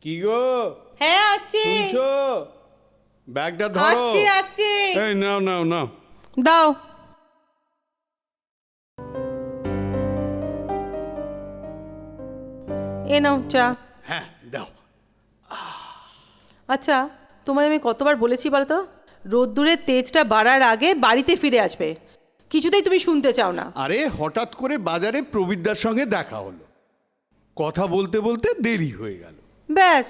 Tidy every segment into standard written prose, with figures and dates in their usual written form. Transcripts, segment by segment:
কি গো? হ্যাঁ আসছি। শুনছো? ব্যাগটা ধরো। আসছি আসছি। এই নাও নাও নাও। দাও। এ নাও চা। হ্যাঁ দাও। আচ্ছা, তোমায় আমি কতবার বলেছি বলো তো, রোদ্দুরের তেজটা বাড়ার আগে বাড়িতে ফিরে আসবে। কিছুতেই তুমি শুনতে চাও না। আরে হঠাৎ করে বাজারে প্রবীরদার সঙ্গে দেখা হলো, কথা বলতে বলতে দেরি হয়ে গেল। ব্যাস।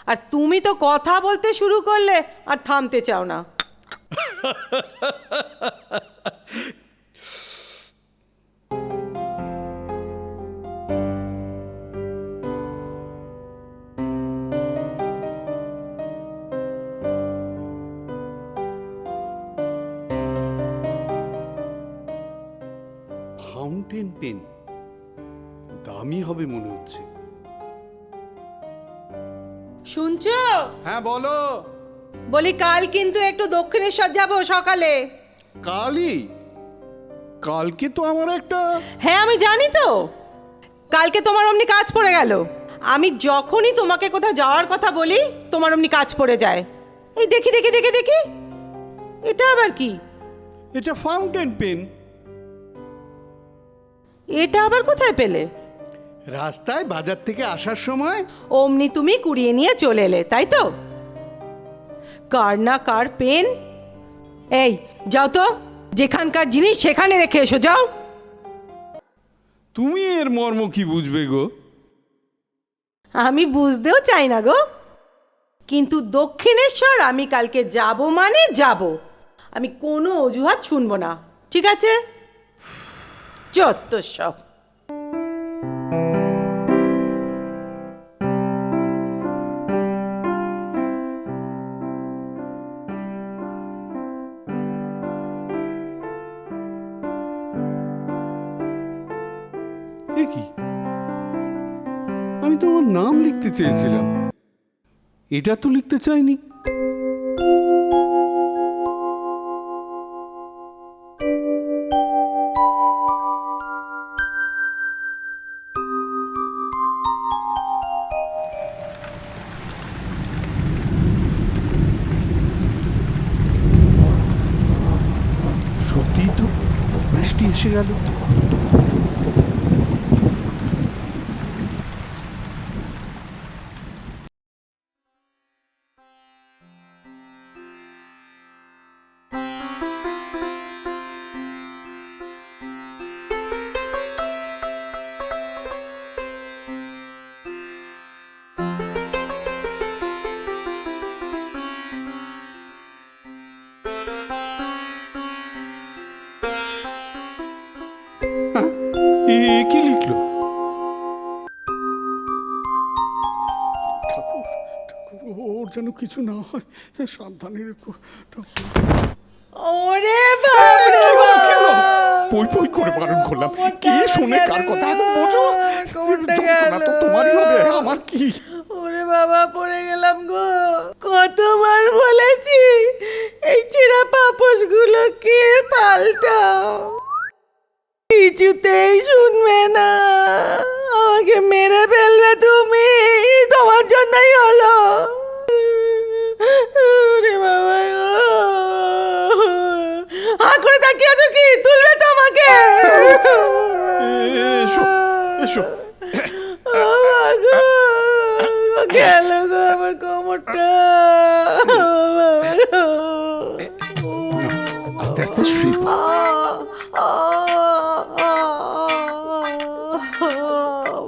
আর তুমি তো কথা বলতে শুরু করলে আর থামতে চাও না। ফাউন্টেন পেন দামি হবে মনে হচ্ছে। শুনছো? হ্যাঁ বলো। বলি কাল কিন্তু একটু দক্ষিণেশ্বর যাব সকালে। কালই? কালকে তো আমার একটা... হ্যাঁ আমি জানি তো, কালকে তোমার অমনি কাজ পড়ে গেল। আমি যখনই তোমাকে কোথাও যাওয়ার কথা বলি তোমার অমনি কাজ পড়ে যায়। এই দেখি দেখি দেখি দেখি, এটা আবার কি? এটা ফাউন্টেন পেন। এটা আবার কোথায় পেলে? রাস্তায় বাজার থেকে আসার সময়। অমনি তুমি কুড়িয়ে নিয়ে চলে এলে, তাই তো? কার না কার পেন। এই যাও তো, যেখানকার জিনিস সেখানে রেখে এসো, যাও। তুমি এর মর্ম কি বুঝবে গো? আমি বুঝতেও চাই না গো, কিন্তু দক্ষিণেশ্বর আমি কালকে যাব মানে যাব। আমি কোনো অজুহাত শুনবো না, ঠিক আছে? যত সব। এ কি, আমি তো আমার নাম লিখতে চেয়েছিলাম, এটা তো লিখতে চাইনি। সত্যিই তো বৃষ্টি এসে গেল। এ কি লিখলো? ঠাকুর ঠাকুর, ওর যেন কিছু না হয়, সাবধানে রেখো। ওরে বাপ রে বাপ! পই পই করে বারণ করলাম, কে শোনে কার কথা? এখন বোঝো, যন্ত্রণা তো তোমারই হবে, আমার কি? ওরে বাবা, পড়ে গেলাম গো। কতবার বলেছি এই ছেঁড়া পাপোশ গুলো কে পাল্টাও, কিছুতেই শুনবে না। আমাকে মেরে ফেলবে তুমি, তোমার জন্যই হলো। ওরে বাবা গো, হা করে তাকিয়ে আছো কি? তুলবে তো আমাকে? এসো এসো। ও মা গো, গেল গো আমার কোমরটা। আস্তে আস্তে শুয়ে পড়ো।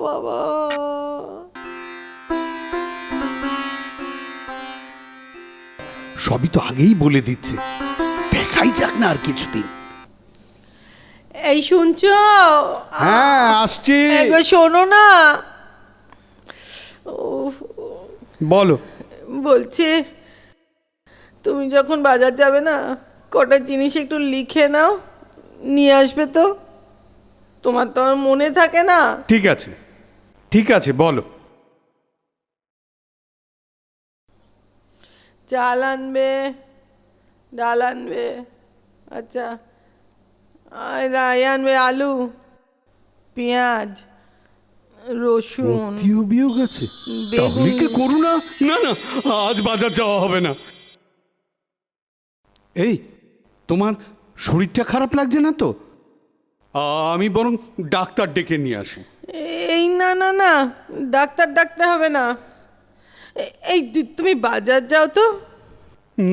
বাবা, সবই তো আগেই বলে দিচ্ছে, দেখাই যাক না আর কিছুদিন। এই শুনছো? হ্যাঁ আসছি। একবার শোনো না। উফ, বলো। বলছি তুমি যখন বাজার যাবে না, কটা জিনিস একটু লিখে নাও, নিয়ে আসবে তো। তোমার তো আর মনে থাকে না। ঠিক আছে ঠিক আছে, বলো। চাল আনবে, ডাল আনবে, আচ্ছা, আর রায় আনবে আলু, পেঁয়াজ, রসুন, আত্মীয় বিয়োগ আছে, তাহলে কি করু না? না না, আজ বাজার যাওয়া হবে না। এই, তোমার শরীরটা খারাপ লাগছে না তো? আমি বরং ডাক্তার ডেকে নিয়ে আসি। এই না না না, ডাক্তার ডাকতে হবে না। এই তুমি বাজার যাও তো।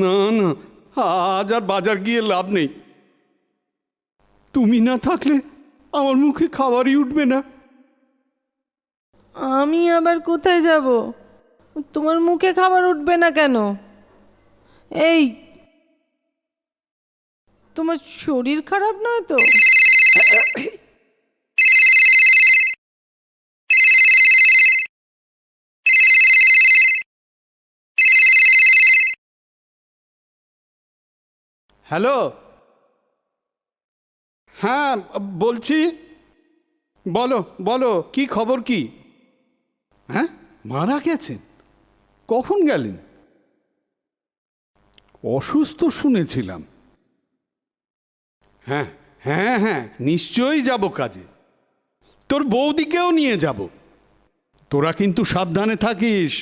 না না, আজ আর বাজার গিয়ে লাভ নেই। তুমি না থাকলে আমার মুখে খাবারই উঠবে না। আমি আবার কোথায় যাব? তোমার মুখে খাবার উঠবে না কেন? এই, তোমার শরীর খারাপ নয় তো? হ্যালো, হ্যাঁ বলছি, বলো বলো, কি খবর কি? হ্যাঁ, মারা গেছেন? কখন গেলেন? অসুস্থ শুনেছিলাম। হ্যাঁ হ্যাঁ হ্যাঁ, নিশ্চয়ই যাব কাজে। তোর বৌদিকেও নিয়ে যাব। তোরা কিন্তু সাবধানে থাকিস।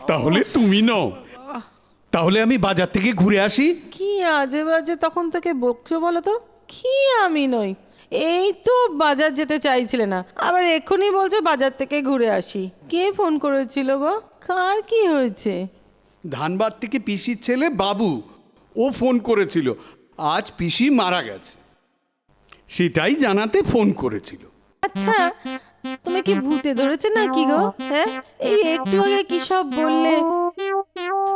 তাহলে তুমি নও, তাহলে আমি বাজার থেকে ঘুরে আসি। কি আজে বাজে তখন থেকে বকছো বলো তো? কি আমি নই? এই তো বাজার যেতে চাইছিলে না, আবার এক্ষুনি বলছো বাজার থেকে ঘুরে আসি। কে ফোন করেছিল গো? কার কি হয়েছে? ধানবাদ থেকে পিসির ছেলে বাবু, ও ফোন করেছিল। আজ পিসি মারা গেছে, সেটাই জানাতে ফোন করেছিল। আচ্ছা, তুমি কি ভূতে ধরেছে না কি গো? হ্যাঁ, এই একটু আগে কি সব বললে?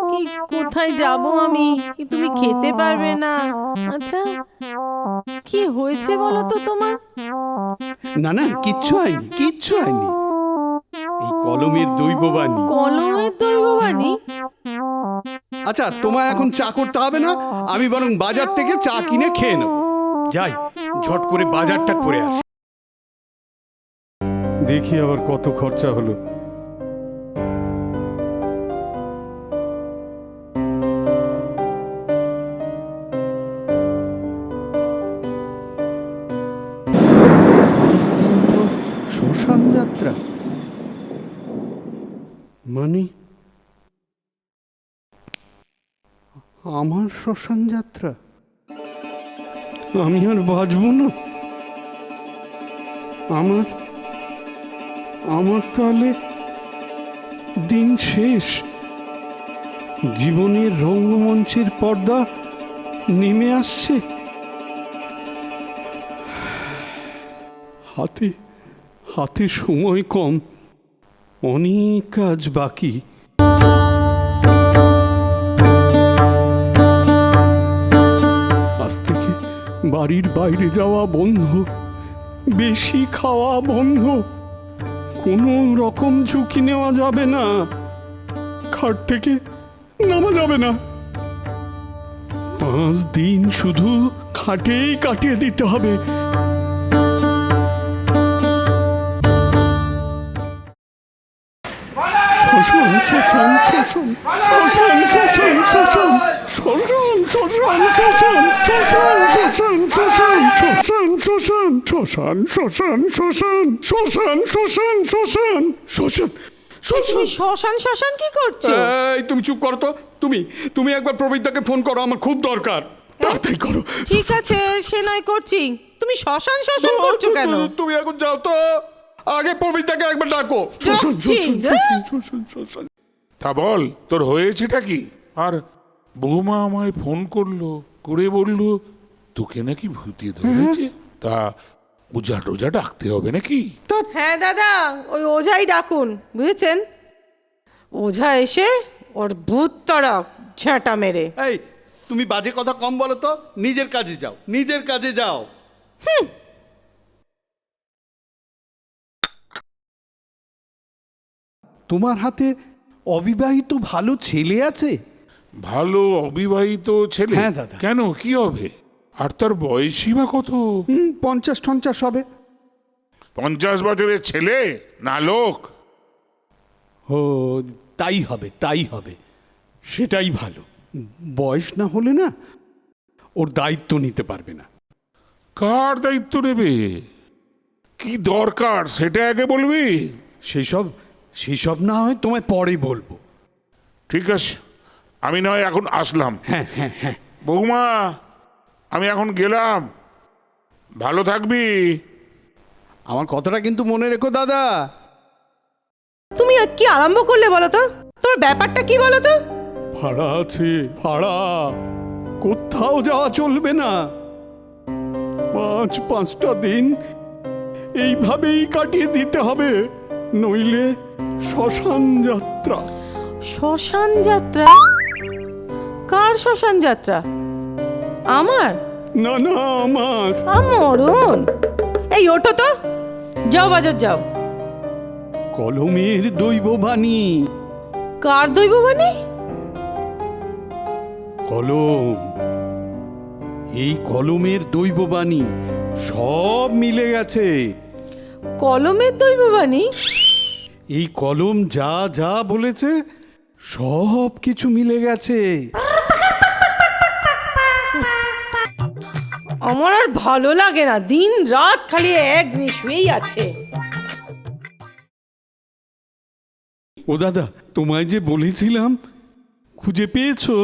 কি কোথায় যাব আমি? কি তুমি খেতে পারবে না? আচ্ছা, কি হয়েছে বলো তো তোমার? না না, কিচ্ছু হয়নি, কিচ্ছু হয়নি। এই কলমের দৈববাণী। কলমের দৈববাণী? আচ্ছা, তোমায় এখন চা করতে হবে না, আমি বরং বাজার থেকে চা কিনে খেয়ে নেব। যাই, ঝট করে বাজারটা করে আসি। দেখি আবার কত খরচা হলো। শ্মশান যাত্রা মানে আমার শ্মশান যাত্রা? আমি আর বাঁচব না। আমার তাহলে দিন শেষ। জীবনের রঙ্গমঞ্চের পর্দা নেমে আসছে। হাতে সময় কম, অনেক কাজ বাকি। আজ থেকে বাড়ির বাইরে যাওয়া বন্ধ, বেশি খাওয়া বন্ধ, কোনো রকম ঝুঁকি নেওয়া যাবে না, খাট থেকে নামা যাবে না। 5 দিন শুধু খাটেই কাটিয়ে দিতে হবে। শ্মশান শ্মশান শ্মশান শ্মশান শ্মশান শ্মশান শ্মশান শ্মশান শ্মশান শ্মশান শ্মশান শ্মশান শ্মশান শ্মশান শ্মশান শ্মশান শ্মশান শ্মশান শ্মশান তুমি শ্মশান শ্মশান কি করছো? এই, তুমি চুপ করো তো। তুমি একবার প্রবীরদাকে ফোন করো, আমার খুব দরকার। তাড়াতাড়ি করো। ঠিক আছে, সে নয় করছি। তুমি শ্মশান শ্মশান করছো কেন? তুমি এখন যাও তো, আগে প্রবীরদাকে একবার ডাকো। ডাকছি, তা বল, তোর হয়েছেটা কি? আর বৌমা আমায় ফোন করে বলল তোকে নাকি ভূতে ধরেছে। তা ওঝা টোঝা ডাকতে হবে নাকি? হ্যাঁ দাদা, ওই ওঝাই ডাকুন, বুঝেছেন? ওঝা এসে ওর ভূত তরক ঝাঁটা মেরে। এই, তুমি বাজে কথা কম বলো তো, নিজের কাজে যাও, নিজের কাজে যাও। তোমার হাতে অবিবাহিত ভালো ছেলে আছে? ভালো অবিবাহিত ছেলে? হ্যাঁ দাদা। কেন, কি হবে? আর তার বয়সই বা কত? 50-50 হবে। 50 বছরের ছেলে না লোক? ও, তাই হবে, সেটাই ভালো। বয়স না হলে না ওর দায়িত্ব নিতে পারবে না। কার দায়িত্ব নেবে? কি দরকার সেটা আগে বলবি? সেই সব না হয় তোমায় পরে বলবো। ঠিক আছে, আমি নয় এখন আসলাম। হ্যাঁ হ্যাঁ হ্যাঁ। বৌমা, আমি এখন গেলাম, ভালো থাকবি। আমার কথাটা কিন্তু মনে রেখো দাদা। তুমি কি আরম্ভ করলে বলো তো? তোর ব্যাপারটা কি বলো তো? ভাড়া আছে, ভাড়া। কোথাও যাওয়া চলবে না। 5-5টা দিন এইভাবেই কাটিয়ে দিতে হবে, নইলে শ্মশান যাত্রা। শ্মশান যাত্রা? কার শ্মশান যাত্রা? আমার? না না, আমার। আমরণ? এই ওঠো তো, যাও বাজার যাও। কলমের দৈববাণী। কার দৈববাণী? কলম, এই কলমের দৈববাণী সব মিলে গেছে। কলমের দৈববাণী? এই কলম যা যা বলেছে সব কিছু মিলে গেছে। আমার আর ভালো লাগে না, দিন রাত খালি এক জিনিস শুয়েই আছে। ও দাদা, তোমায় যে বলেছিলাম, খুঁজে পেয়েছো?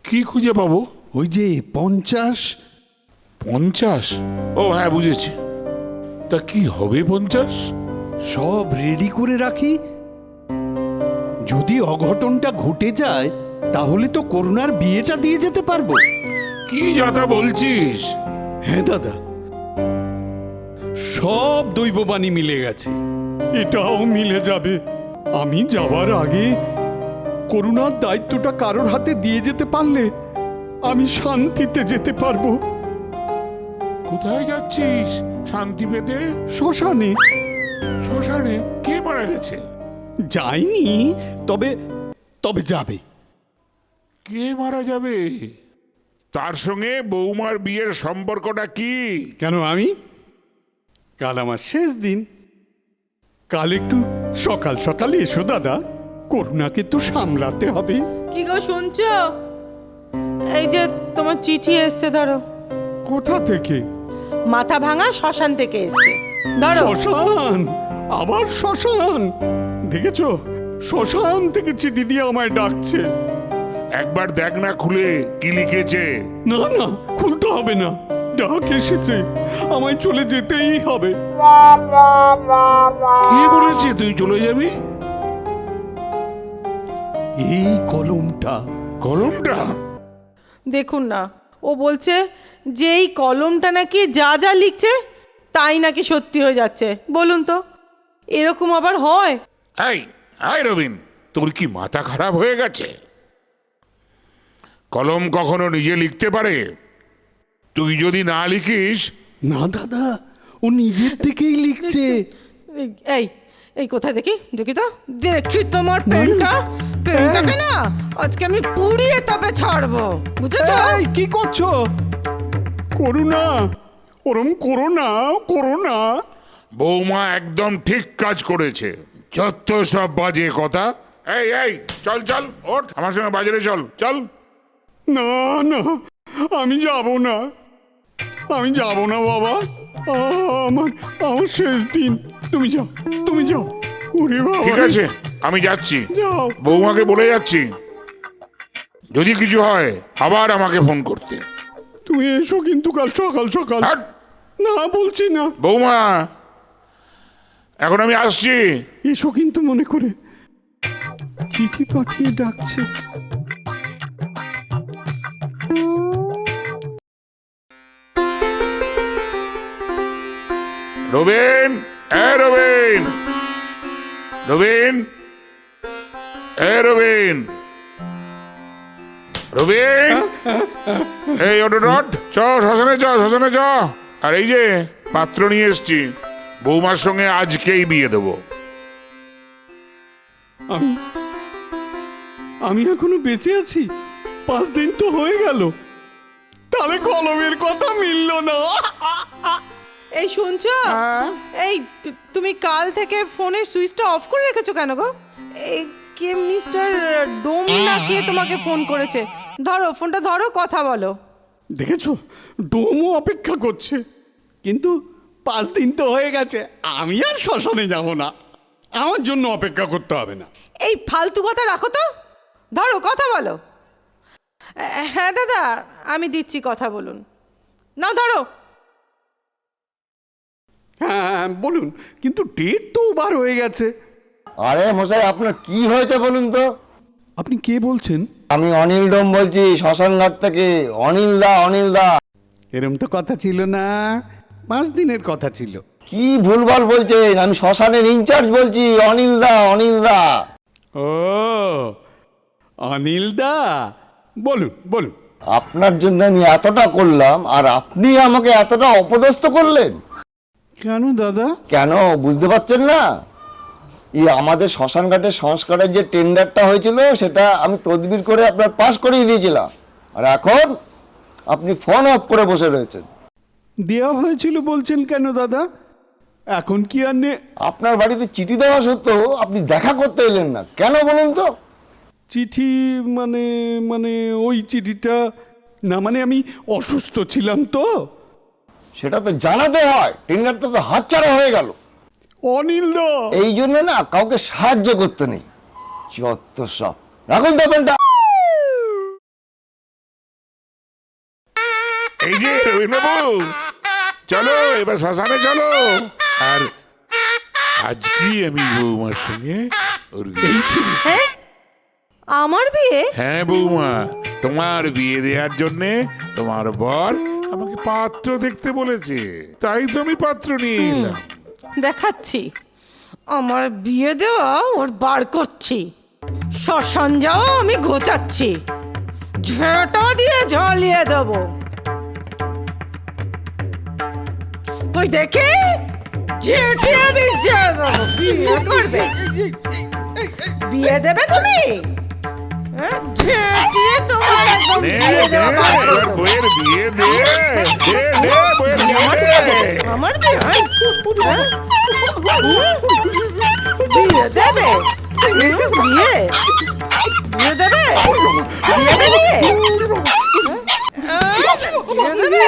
কি খুঁজে পাবো? ওই যে 50। 50? ও হ্যাঁ, বুঝেছি। তা কি হবে 50? সব রেডি করে রাখি। যদি অঘটনটা ঘটে যায় তাহলে তো করুণার বিয়েটা দিয়ে যেতে পারবো। কি যাতা বলছিস? হ্যাঁ দাদা, সব দৈববাণী মিলে গেছে। এটাও মিলে যাবে। আমি যাওয়ার আগে করুণার দায়িত্বটা কারোর হাতে দিয়ে যেতে পারলে আমি শান্তিতে যেতে পারবো। কোথায় যাচ্ছিস শান্তি পেতে? শ্মশানে। শ্মশানে? কে মারা গেছে? যাইনি, তবে তবে যাবে। কে মারা যাবে? তার সঙ্গে বৌমার বিয়ের সম্পর্কটা কি? কেন আমি? কাল আমার শেষ দিন। কাল একটু সকাল সকাল এসো দাদা, করুণাকে তো সামলাতে হবে। কি গো শুনছো? এই যে তোমার চিঠি এসছে, ধরো। কোথা থেকে? মাথা ভাঙা শ্মশান থেকে এসছে, ধরো। শ্মশান? আবার শ্মশান? দেখেছো, শ্মশান থেকে চিঠি দিয়ে আমায় ডাকছে। একবার দেখ না খুলে কি লিখেছে। না না, খুলতে হবে না, ডাক এসেছে, আমায় চলে যেতেই হবে। কে বলেছে তুই চলে যাবি? এই কলমটা। কলমটা? দেখুন না, ও বলছে যে এই কলমটা নাকি যা যা লিখছে তাই নাকি সত্যি হয়ে যাচ্ছে। বলুন তো, এরকম আবার হয়? এই আই রবিন, তোর কি মাথা খারাপ হয়ে গেছে? কলম কখনো নিজে লিখতে পারে? তুই যদি না লিখিস। না দাদা, ও নিজের থেকেই লিখছে। এই এই কোথায় দেখি, দেখি তো, দেখি তোমার পেনটা। পেনটাকে না আজকে আমি পুড়িয়ে তবে ছাড়বো, বুঝেছো? এই, কি করছো? করুণা, ওরম করো না, করো না। বৌমা একদম ঠিক কাজ করেছে। যত সব বাজে কথা। এই এই, চল চল, ওঠ আমার সঙ্গে বাজারে চল চল। না না, আমি যাব না, আমি যাব না বাবা। আমার আমার শেষ দিন। তুমি যাও, তুমি যাও। ওরে বাবা। ঠিক আছে, আমি যাচ্ছি। যাও। বৌমাকে বলে যাচ্ছি, যদি কিছু হয় আবার আমাকে ফোন করতে। তুমি এসো কিন্তু কাল সকাল সকাল। হাট! না বলছি না। বৌমা, এখন আমি আসছি। এসো কিন্তু মনে করে। চিঠি পাঠিয়ে ডাকছে। রবিন, এ রবিন, রবিন, এ রবিন, রবিন, এই অটোডট চ, শ্মশানে চ, শ্মশানে চ। আর এই যে পাত্র নিয়ে এসছি, বৌমার সঙ্গে আজকেই বিয়ে দেবো। আমি আমি এখনো বেঁচে আছি? 5 দিন তো হয়ে গেল, তাহলে কলমের কথা মিলল না। এই শুনছো? এই তুমি কাল থেকে ফোনের সুইচটা অফ করে রেখেছো কেন গো? এই কে মিস্টার ডোম না কে তোমাকে ফোন করেছে? ধরো ফোনটা, ধরো, কথা বলো। দেখেছো, ডোমও অপেক্ষা করছে। কিন্তু 5 দিন তো হয়ে গেছে, আমি আর শ্মশানে যাব না। আমার জন্য অপেক্ষা করতে হবে না। এই ফালতু কথা রাখো তো, ধরো কথা বলো। হ্যাঁ দাদা, আমি দিচ্ছি, কথা বলুন। না ধরো। হ্যাঁ বলুন, কিন্তু ডেট তো ওভার হয়ে গেছে। আরে মশাই, আপনার কি হয়েছে বলুন তো? আপনি কে বলছেন? আমি অনিল ডোম বলছি, শ্মশানঘাট থেকে। অনিল দা। এরম তো কথা ছিল না, 5 দিনের কথা ছিল। কি ভুলভাল বলছেন? আমি শ্মশানের ইনচার্জ বলছি, অনিল দা। ও অনিল দা, বলুন বলুন। আপনার জন্য আমি এতটা করলাম, আর আপনি আমাকে এতটা অপদস্থ করলেন কেন দাদা? কেন বুঝতে পারছেন না? আমাদের শ্মশানঘাটের সংস্কারের যে টেন্ডারটা হয়েছিল, সেটা আমি তদবির করে আপনার পাস করিয়ে দিয়েছিলাম, আর এখন আপনি ফোন অফ করে বসে রয়েছেন। দেওয়া হয়েছিল বলছেন কেন দাদা? এখন কি আর আপনার বাড়িতে চিঠি দেওয়া সত্ত্বেও আপনি দেখা করতে এলেন না, কেন বলুন তো? চিঠি মানে মানে ওই চিঠিটা না, মানে আমি অসুস্থ ছিলাম তো। সেটা তো জানাতে হয়, টেন্ডারটা তো হাতছাড়া হয়ে গেল। অনিল দা, এই জন্য না কাউকে সাহায্য করতে নেই, যত সব। রাখুন তো পেনটা। এই যে রবীন্দ্রবাবু, চলো এবার শ্মশানে চলো। আর আজকেই আমি বৌমার সঙ্গে ওর বিয়ে সেরেছি। হ্যাঁ, আমার বিয়ে? হ্যাঁ বৌমা, তোমার বিয়ে দেওয়ার জন্যে তোমার বর আমাকে পাত্র দেখতে বলেছে, তাই তো আমি পাত্র নিয়ে এলাম। দেখাচ্ছি, আমার বিয়ে দেওয়া ওর বার করছি, শ্মশান যাওয়া আমি ঘোচাচ্ছি, ঝেঁটা দিয়ে ঝালিয়ে দেবো। কই দেখি, ঝেঁটে আমি ঝেড়ে দেবো। বিয়ে করবে? বিয়ে দেবে তুমি? হ্যাঁ, ঝেঁটিয়ে তোমার একদম নে, বিয়ে নে, দেওয়া বার করে এবার দেবো। বইয়ের বিয়ে দে, বইয়ের বিয়ে দে। আমার বিয়ে? হ্যাঁ? বিয়ে দেবে? বিয়ে বিয়ে দেবে? বিয়ে দেবে? বিয়ে দেবে?